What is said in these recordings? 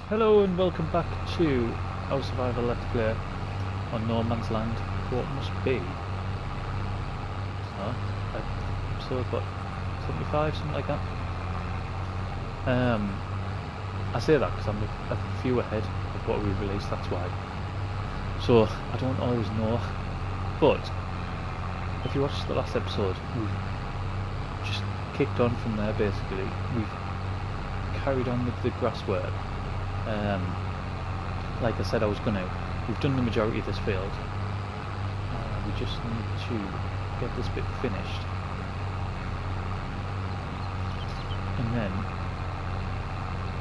Hello and welcome back to our survival let's play on No Man's Land. What must be? So, episode what, 75, something like that. I say that because I'm a few ahead of what we released. That's why. So I don't always know, but if you watched the last episode, we've just kicked on from there. Basically, we've carried on with the grass work. Like I said I was gonna, we've done the majority of this field. We just need to get this bit finished. And then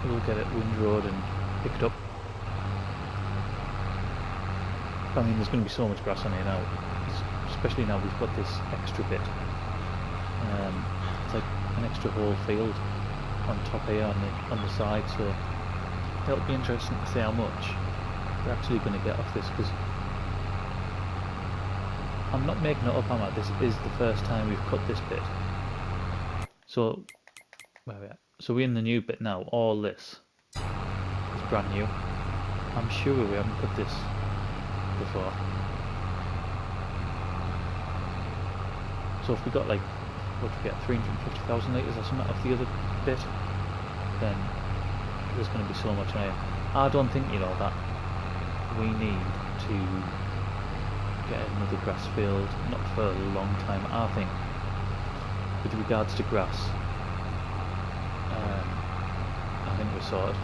we'll get it windrowed and picked up. I mean, there's going to be so much grass on here now, especially now we've got this extra bit. It's like an extra whole field on top here on the side, so it'll be interesting to see how much we're actually going to get off this, because I'm not making it up, am I? This is the first time we've cut this bit. So, where are we at? So we're in the new bit now. All this is brand new. I'm sure we haven't cut this before. So if we got like, what do we get, 350,000 litres or something off the other bit, then there's going to be so much on here. I don't think, you know, that we need to get another grass field, not for a long time. I think with regards to grass, I think we're sorted.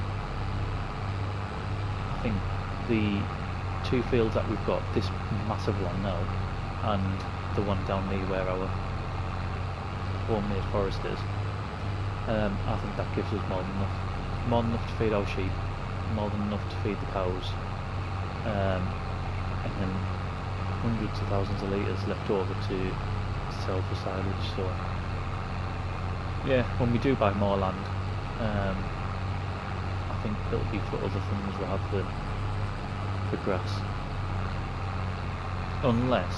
I think the two fields that we've got, this massive one now and the one down near where our homemade forest is, I think that gives us more than enough to feed our sheep, more than enough to feed the cows, and then hundreds of thousands of litres left over to sell for silage. So yeah, when we do buy more land, I think it'll be for other things rather than for grass. Unless,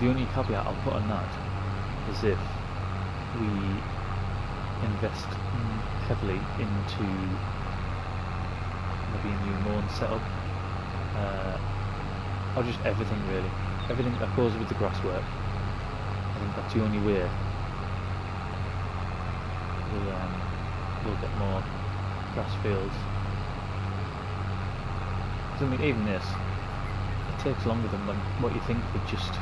the only caveat I'll put on that is if we invest heavily into maybe a new mowing setup, or just everything really, everything that goes with the grass work. I think that's the only way we'll get more grass fields. I mean, even this, it takes longer than what you think with just,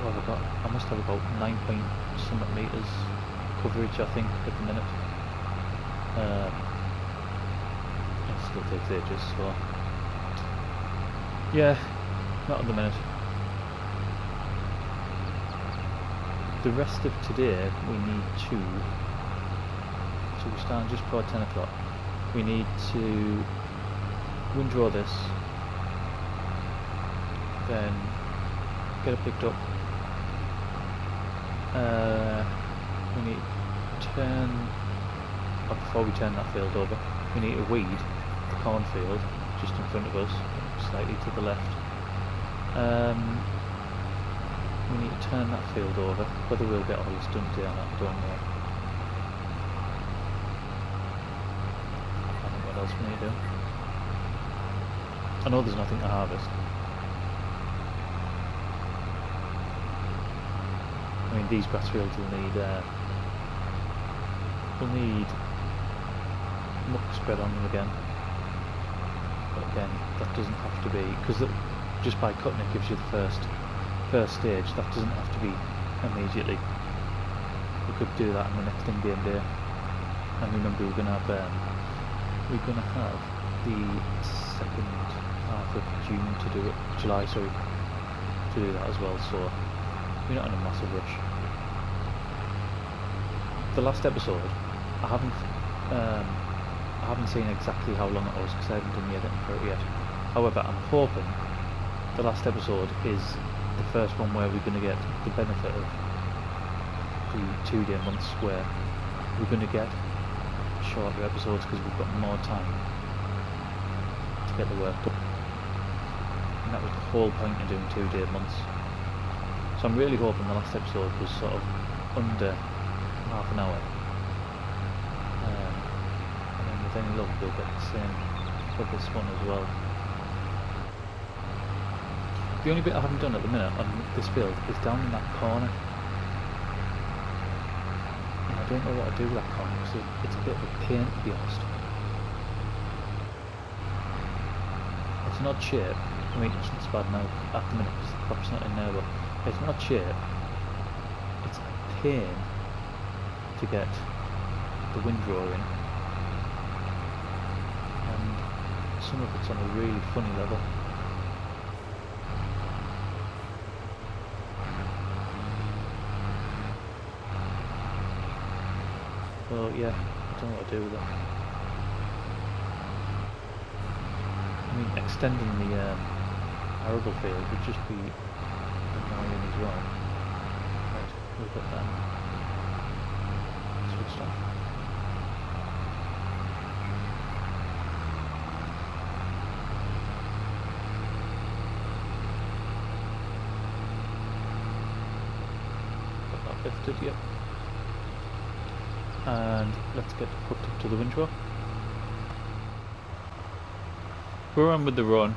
what have I got? I must have about 9 point something metres coverage, I think, at the minute. It still takes ages, so yeah, not at the minute. The rest of today we need to, so we start just before 10 o'clock, we need to windrow this, then get it picked up. We need to turn, or before we turn that field over, we need to weed the cornfield just in front of us, slightly to the left. We need to turn that field over. Whether we'll get all this done today or not, I don't know. I think what else we need to do. I know there's nothing to harvest. I mean, these grass fields will need muck spread on them again. But again, that doesn't have to be, because just by cutting it gives you the first stage. That doesn't have to be immediately. We could do that in the next in-game day. And remember, we're gonna have the second half of June to do it, July, sorry, to do that as well. So we're not in a massive rush. The last episode, I haven't seen exactly how long it was because I haven't done the editing for it yet. However, I'm hoping the last episode is the first one where we're going to get the benefit of the 2-day months, where we're going to get shorter episodes because we've got more time to get the work done. And that was the whole point of doing 2-day months. So I'm really hoping the last episode was sort of under half an hour, and then with any luck we'll get the same for this one as well. The only bit I haven't done at the minute on this field is down in that corner. And I don't know what to do with that corner because it's a bit of a pain, to be honest. It's an odd shape. I mean, it's not so bad now at the minute because the crop's not in there, but it's an odd shape. It's a pain to get the windrow in. And some of it's on a really funny level. So yeah, I don't know what to do with it. I mean, extending the arable field would just be annoying as well. Right, we've got them switched off. Got that lifted, yep. And let's get hooked up to the windrow. We're on with the run.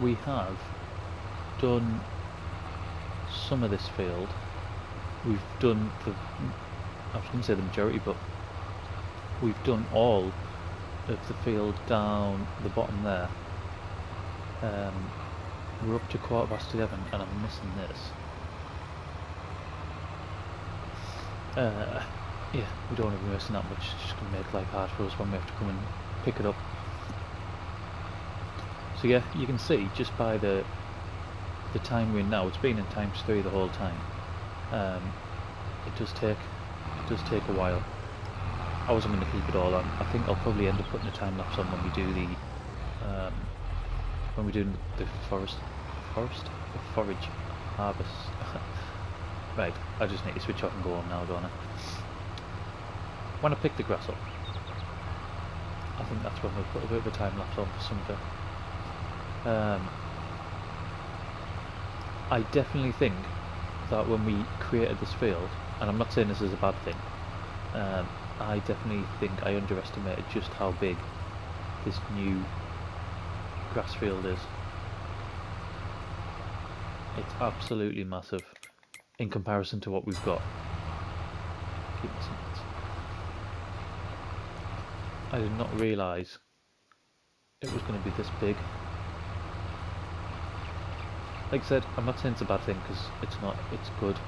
We have done some of this field. We've done I was going to say the majority, but we've done all of the field down the bottom there. We're up to 11:15 and I'm missing this. Yeah, we don't want to be missing that much. It's just going to make life hard for us when we have to come and pick it up. So yeah, you can see just by the time we're in now, it's been in ×3 the whole time. It does take a while. I wasn't going to keep it all on. I think I'll probably end up putting a time lapse on when we do the forage harvest. Right, I just need to switch off and go on now, don't I? When I pick the grass up, I think that's when we'll put a bit of a time lapse on for some of it. I definitely think that when we created this field, and I'm not saying this is a bad thing, I definitely think I underestimated just how big this new grass field is. It's absolutely massive in comparison to what we've got. Keep missing it. I did not realise it was going to be this big. Like I said, I'm not saying it's a bad thing because it's not, it's good.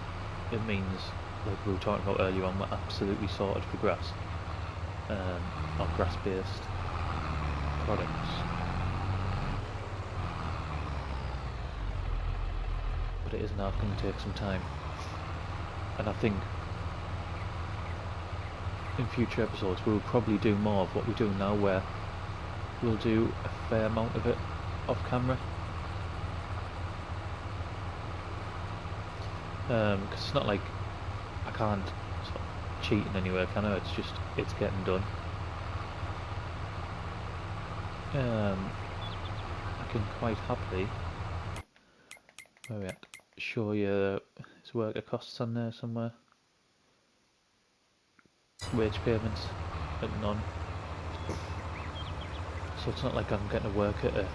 It means, like we were talking about earlier on, we're absolutely sorted for grass. Or grass-based products. But it is now going to take some time. And I think in future episodes we'll probably do more of what we're doing now, where we'll do a fair amount of it off camera. Because it's not like I can't sort of cheat in any way, can I? It's just, it's getting done. I can quite happily, where are we at? Show you his worker costs on there somewhere. Wage payments at none. So it's not like I'm getting a worker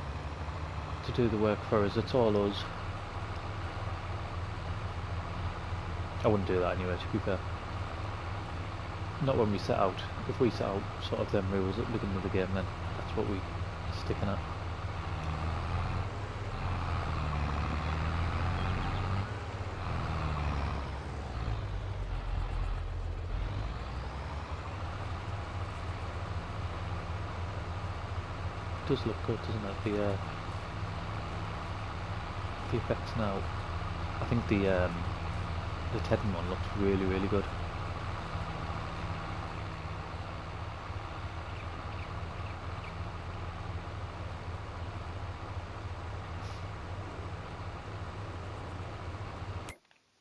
to do the work for us, it's all us. I wouldn't do that anyway, to be fair. Not when we set out. If we set out sort of them rules at the beginning of the game, then that's what we're sticking at. It does look good, doesn't it? The effects now. I think the Tedden one looks really, really good.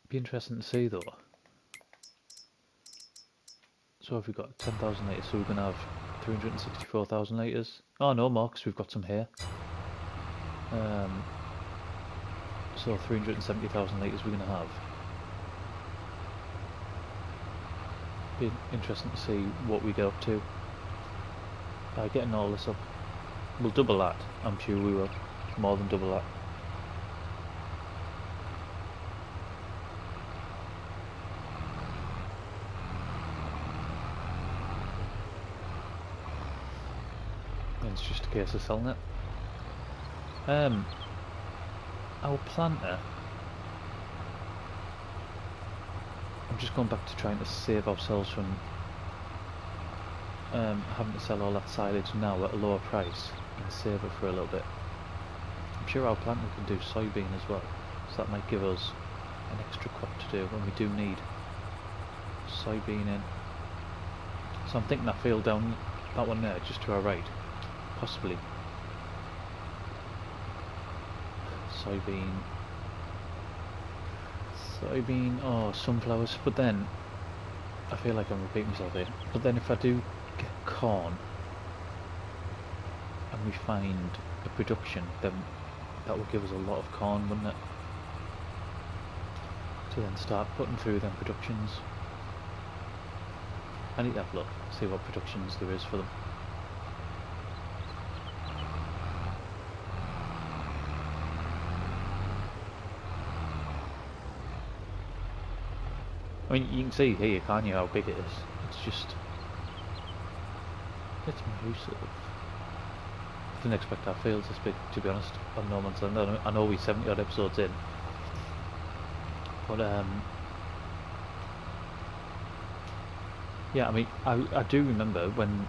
Be interesting to see though. So if we've got 10,000 litres, so we're going to have 364,000 litres. Oh no, more, because we've got some here. So 370,000 litres we're going to have. Be interesting to see what we get up to. by getting all this up. We'll double that, I'm sure we will. More than double that. It's just a case of selling it. Our planter, I'm just going back to trying to save ourselves from having to sell all that silage now at a lower price and save it for a little bit. I'm sure our planter can do soybean as well, so that might give us an extra crop to do when we do need soybean in. So I'm thinking that field down that one there, just to our right, possibly soybean or sunflowers, but then I feel like I'm repeating myself here. But then if I do get corn and we find a production, then that would give us a lot of corn, wouldn't it? To then start putting through them productions. I need to have a look, see what productions there is for them. I mean, you can see here, can't you, how big it is? It's just... it's massive. I didn't expect our fields this big, to be honest, on No Man's Land. I know we're 70 odd episodes in. But, yeah, I mean, I do remember when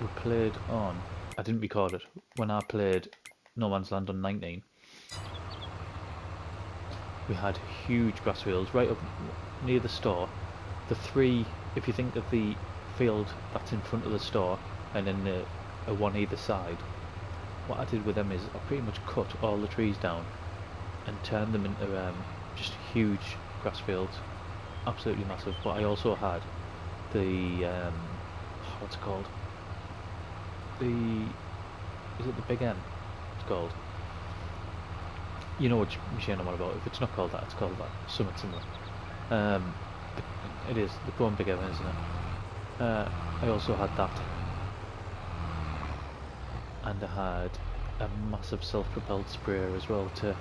we played on... I didn't record it. When I played No Man's Land on 19, we had huge grass fields right up near the store. The three, if you think of the field that's in front of the store and then the one either side, what I did with them is I pretty much cut all the trees down and turned them into just huge grass fields, absolutely massive. But I also had the what's it called? Is it the Big M? It's called. You know which machine I'm on about. If it's not called that, it's called that. Something similar. It is the Chrome Big M, isn't it? I also had that, and I had a massive self-propelled sprayer as well to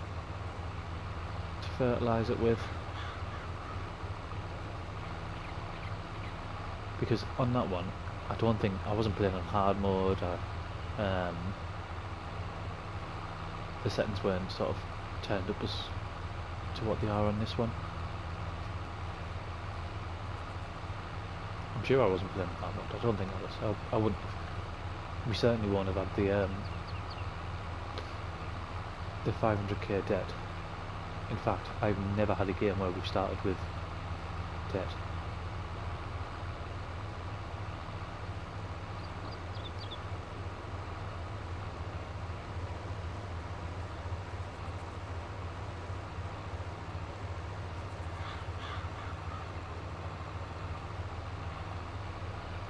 fertilise it with. Because on that one, I wasn't playing on hard mode, or the settings weren't sort of turned up as to what they are on this one. I'm sure I wasn't playing on hard mode. I don't think I was. I wouldn't have. We certainly won't have had the 500k debt. In fact, I've never had a game where we've started with debt.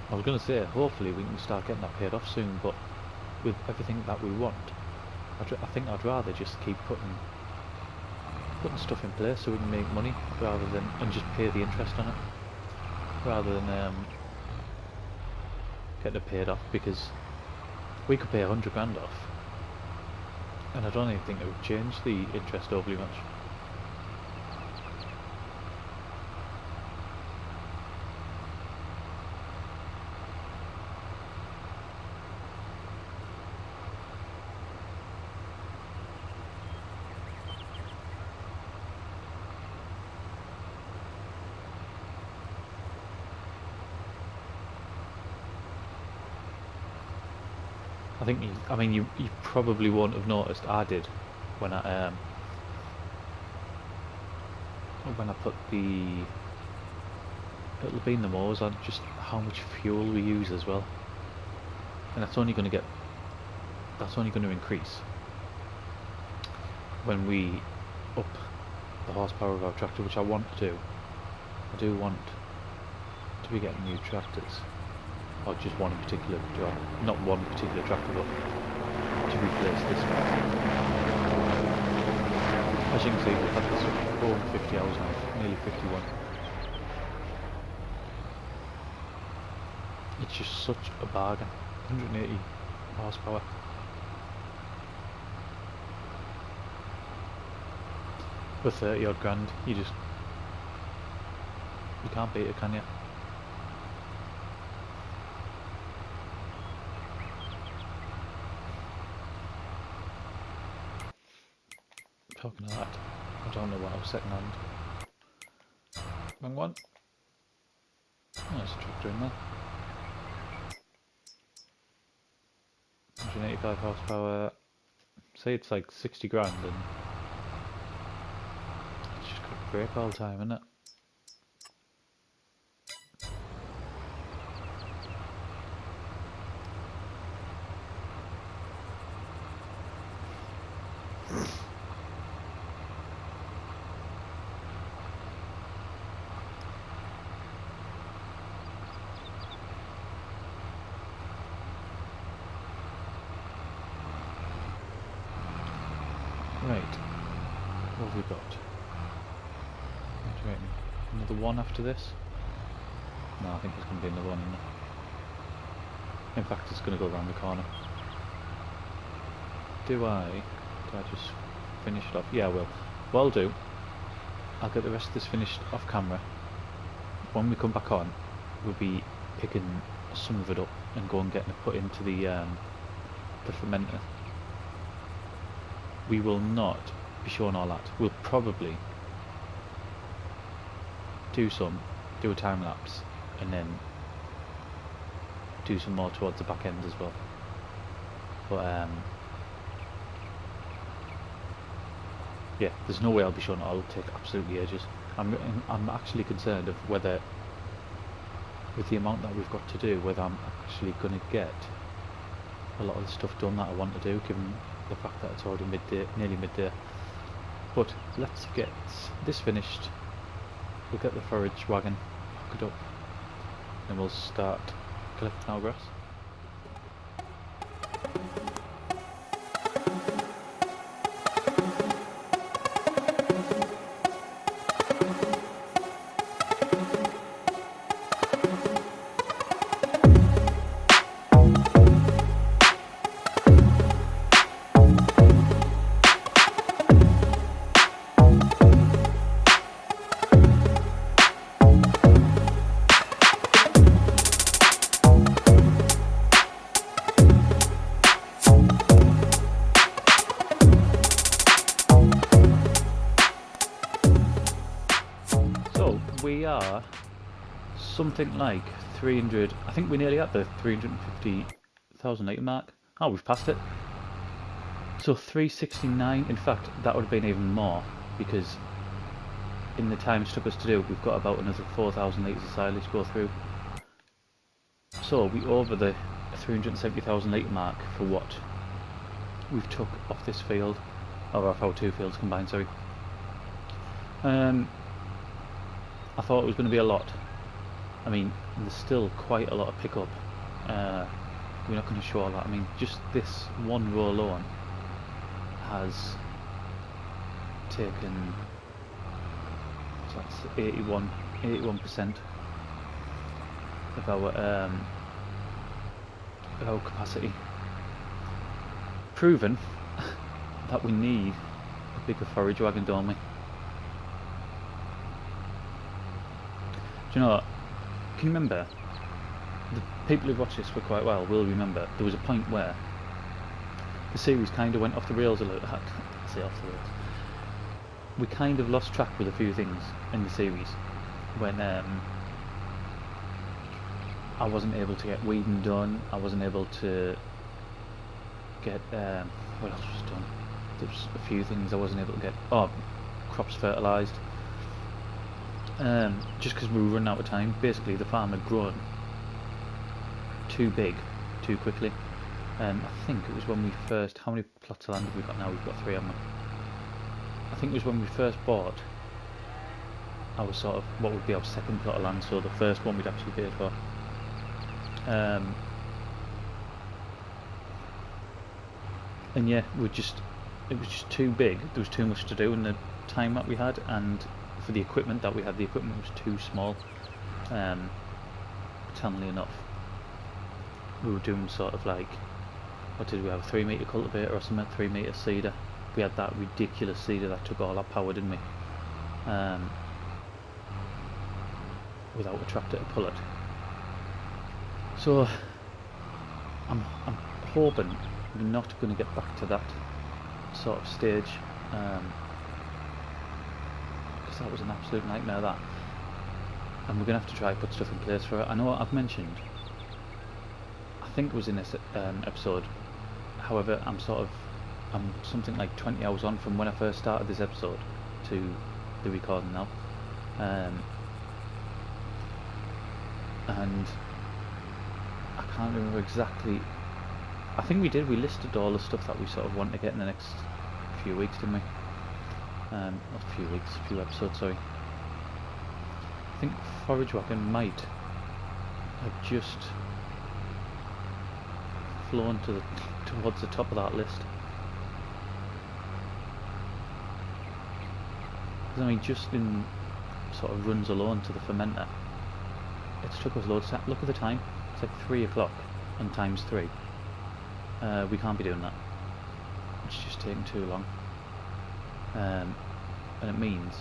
I was going to say, hopefully we can start getting that paid off soon, but with everything that we want, I think I'd rather just keep putting stuff in place so we can make money, rather than, and just pay the interest on it, rather than getting it paid off, because we could pay 100 grand off, and I don't even think it would change the interest overly much. I think you probably won't have noticed. I did when I put the little bean the mowers on, just how much fuel we use as well, and that's only going to increase when we up the horsepower of our tractor, which I want to do. I do want to be getting new tractors. Or just one particular job, not one particular tractor, but to replace this one. As you can see, we've had this for over 50 hours now, nearly 51. It's just such a bargain. 180 horsepower. For 30 odd grand, you can't beat it, can you? Talking of that, I don't know what I was second hand. Wrong one. Oh, there's a tractor in there. 185 horsepower. Say it's like 60 grand and it's just got a brake all the time, isn't it? Right, what have we got? Wait, another one after this? No, I think there's going to be another one in there. In fact, it's going to go around the corner. Do I just finish it off? Yeah, I will. What I'll do, I'll get the rest of this finished off camera. When we come back on, we'll be picking some of it up and go and getting it put into the fermenter. We will not be showing all that. We'll probably do a time lapse and then do some more towards the back end as well. But yeah, there's no way I'll be showing it all. It'll take absolutely ages. I'm actually concerned of whether, with the amount that we've got to do, whether I'm actually going to get a lot of the stuff done that I want to do, given the fact that it's already midday, nearly midday. But let's get this finished. We'll get the forage wagon hooked up and we'll start collecting our grass. We are something like 300, I think we're nearly at the 350,000 litre mark. Oh, we've passed it. So 369, in fact that would have been even more, because in the time it took us to do, we've got about another 4,000 litres of silage to go through. So we over the 370,000 litre mark for what we've took off this field, or off our two fields combined, sorry. I thought it was going to be a lot. I mean, there's still quite a lot of pickup. We're not going to show all that. I mean, just this one row alone has taken, so that's 81% of our capacity. Proven that we need a bigger forage wagon, don't we? Do you know what? Can you remember? The people who've watched this for quite a while will remember there was a point where the series kind of went off the rails a little. I say off the rails. We kind of lost track with a few things in the series when I wasn't able to get weeding done. I wasn't able to get what else was done? There was a few things I wasn't able to get. Oh, crops fertilised. Just because we were running out of time. Basically the farm had grown too big too quickly. I think it was when we first, how many plots of land have we got now? We've got 3, haven't we? I think it was when we first bought our sort of, what would be our second plot of land, so the first one we'd actually paid for. And yeah, it was just too big. There was too much to do in the time that we had, and for the equipment that we had, the equipment was too small, tellingly enough. we were doing sort of like, what did we have, a 3 metre cultivator or something, 3 metre seeder. We had that ridiculous seeder that took all our power, didn't we? Without a tractor to pull it. So I'm hoping we're not going to get back to that sort of stage, because that was an absolute nightmare, that. And we're going to have to try to put stuff in place for it. I know I've mentioned, I think it was in this episode, however, I'm something like 20 hours on from when I first started this episode to the recording now. And I can't remember exactly. I think we listed all the stuff that we sort of want to get in the next few weeks, didn't we? Not a few weeks, a few episodes, sorry. I think Forage Wagon might have just flown towards the top of that list. Because I mean, just in sort of runs alone to the fermenter, it's took us loads of time. Look at the time, it's like 3 o'clock and times 3. We can't be doing that. It's just taking too long. And it means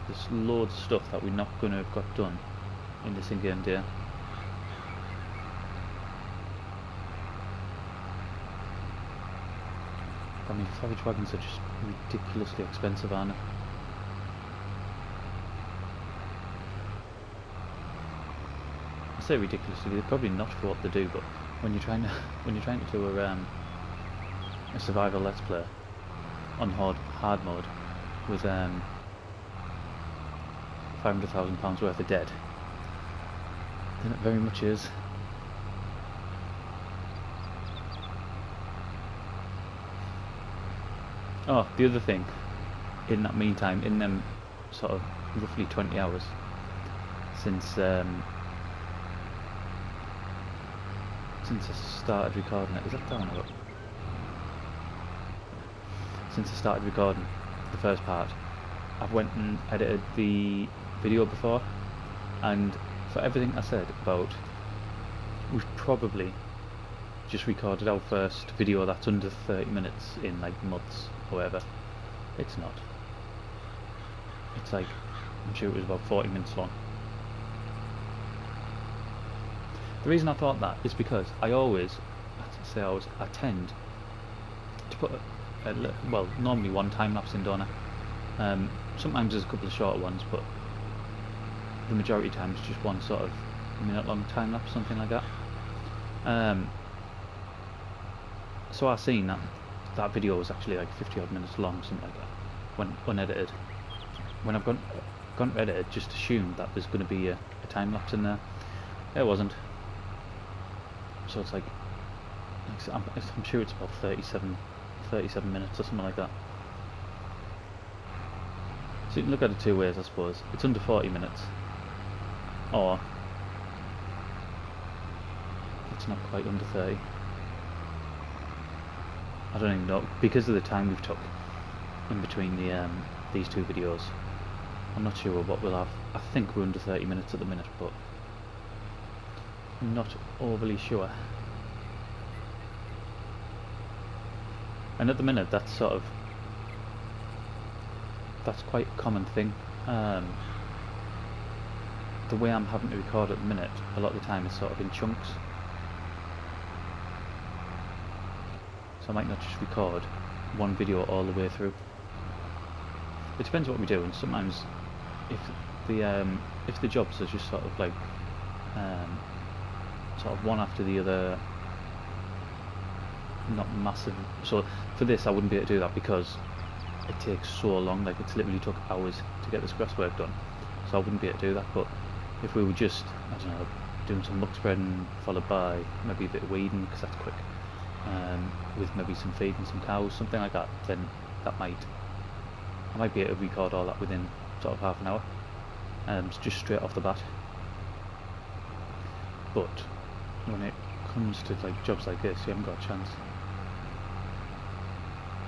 there's loads of stuff that we're not going to have got done in this in-game day. I mean, forage wagons are just ridiculously expensive, aren't they? I say ridiculously, they're probably not for what they do, but when you're trying to do a survival let's play on hard mode with £500,000 worth of dead, then it very much is. Oh, the other thing, in that meantime, in them sort of roughly 20 hours since I started recording it, is that down or up? Since I started recording the first part, I've went and edited the video before, and for everything I said about we've probably just recorded our first video that's under 30 minutes in like months or whatever, it's not. It's like, I'm sure it was about 40 minutes long. The reason I thought that is because I tend to put well, normally one time lapse in, don't I? Sometimes there's a couple of shorter ones, but the majority of times just one sort of minute long time lapse, something like that. So I seen that video was actually like 50 odd minutes long, something like that, when unedited. When I've gone to edit, just assumed that there's going to be a time lapse in there. It wasn't. So it's like I'm sure it's about 37 minutes or something like that. So you can look at it two ways, I suppose. It's under 40 minutes, or it's not quite under 30. I don't even know, because of the time we've took in between these two videos. I'm not sure what we'll have. I think we're under 30 minutes at the minute, but I'm not overly sure. And at the minute, that's quite a common thing. The way I'm having to record at the minute, a lot of the time is sort of in chunks. So I might not just record one video all the way through. It depends what we do, and sometimes if the jobs are just sort of like sort of one after the other, not massive. So for this I wouldn't be able to do that because it takes so long, like it's literally took hours to get this grass work done, so I wouldn't be able to do that. But if we were just, I don't know, doing some muck spreading followed by maybe a bit of weeding, because that's quick, with maybe some feeding some cows, something like that, then I might be able to record all that within sort of half an hour, just straight off the bat. But when it comes to like jobs like this, you haven't got a chance.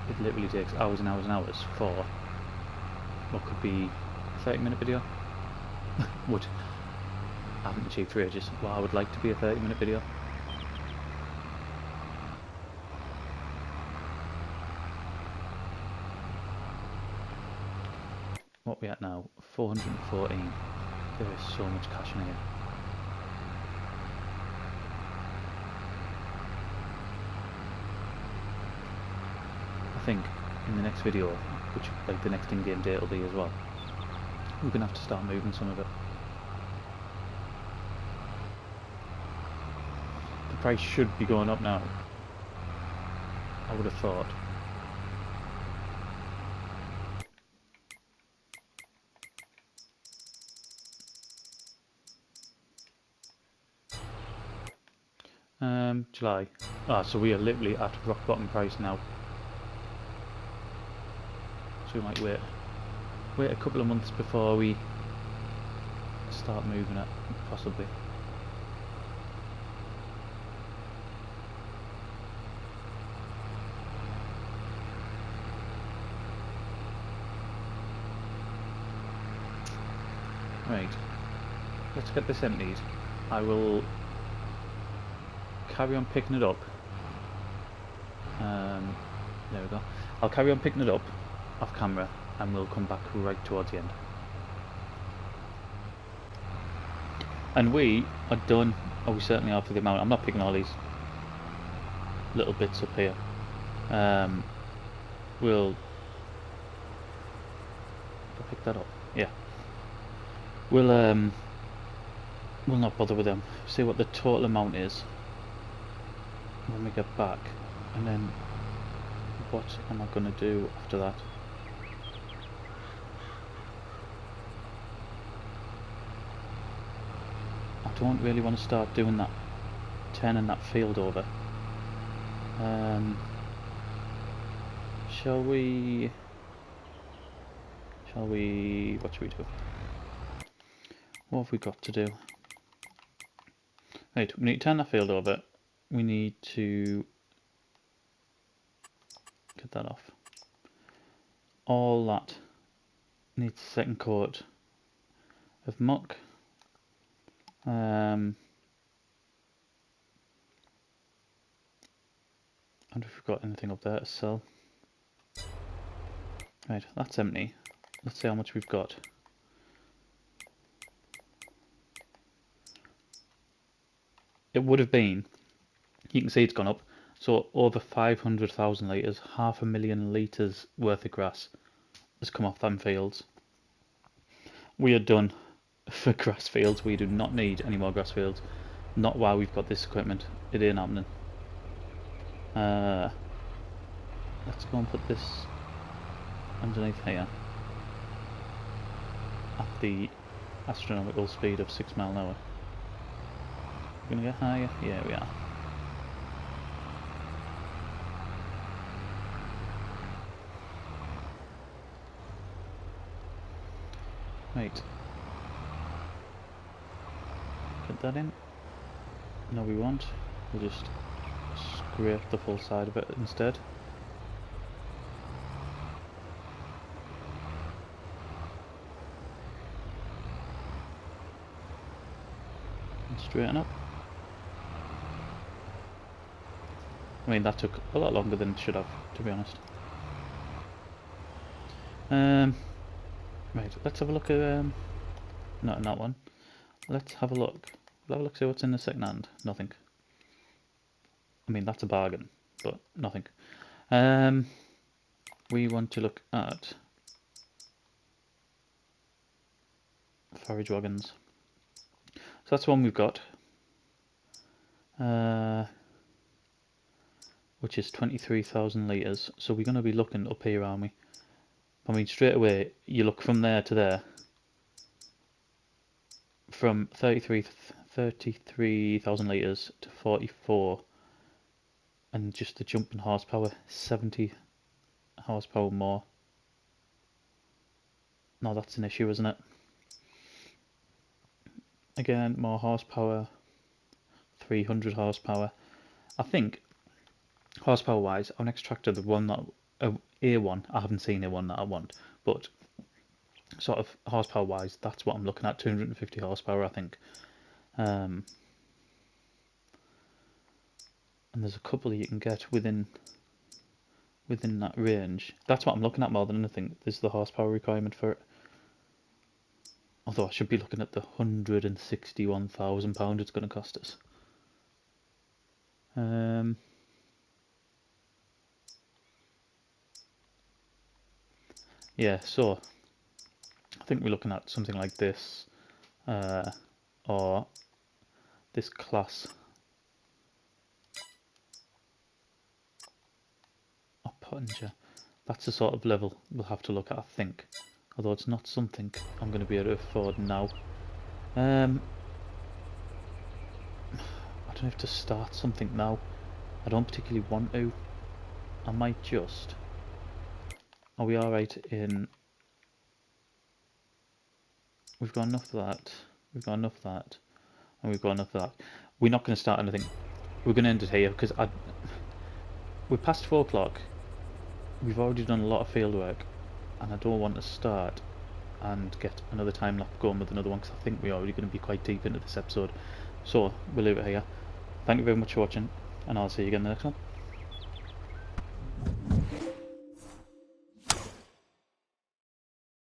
It literally takes hours and hours and hours for what could be a 30-minute video. I haven't achieved 3 ages. Well, I would like to be a 30-minute video. we at now? 414. There is so much cash in here. I think in the next video, which like the next in-game date will be as well, we're gonna have to start moving some of it. The price should be going up now, I would have thought. July. So we are literally at rock bottom price now. So we might wait a couple of months before we start moving it, possibly. Right, let's get this emptied. I will carry on picking it up. There we go. I'll carry on picking it up off camera and we'll come back right towards the end. And we are done, or we certainly are for the amount. I'm not picking all these little bits up here. We'll pick that up. Yeah. We'll not bother with them. See what the total amount is when we get back, and then what am I going to do after that? I don't really want to start doing that, turning that field over. Shall we, what should we do? What have we got to do? Right, we need to turn that field over. We need to get that off. All that needs a second coat of muck. And if we've got anything up there to sell. Right, that's empty. Let's see how much we've got. It would have been, you can see it's gone up, so over 500,000 litres, 500,000 litres worth of grass has come off them fields. We are done for grass fields. We do not need any more grass fields. Not while we've got this equipment. It ain't happening. Let's go and put this underneath here at the astronomical speed of 6 miles an hour. We're gonna get higher? Yeah, we are. Right. Get that in. No, we won't. We'll just scrape the full side of it instead. And straighten up. I mean, that took a lot longer than it should have, to be honest. Right, let's have a look at, not in that one. Let's have a look. We'll have a look, see what's in the second hand. Nothing. I mean, that's a bargain, but nothing. We want to look at forage wagons. So that's the one we've got. Which is 23,000 litres. So we're going to be looking up here, aren't we? I mean, straight away, you look from there to there. From 33,000 litres to 44. And just the jump in horsepower, 70 horsepower more. No, that's an issue, isn't it? Again, more horsepower, 300 horsepower. I think, horsepower wise, our next tractor, the one that, A1, I haven't seen a one that I want, but sort of horsepower wise, that's what I'm looking at, 250 horsepower, I think. And there's a couple you can get within that range. That's what I'm looking at more than anything, is the horsepower requirement for it. Although I should be looking at the £161,000 it's going to cost us. Yeah, so I think we're looking at something like this, or this class of Pottinger. That's the sort of level we'll have to look at, I think. Although it's not something I'm going to be able to afford now. I don't have to start something now. I don't particularly want to. I might just... Are we alright in... We've got enough of that. We've got enough of that. And we've got enough of that. We're not going to start anything. We're going to end it here because we're past 4 o'clock. We've already done a lot of field work. And I don't want to start and get another time lapse going with another one because I think we're already going to be quite deep into this episode. So we'll leave it here. Thank you very much for watching, and I'll see you again in the next one.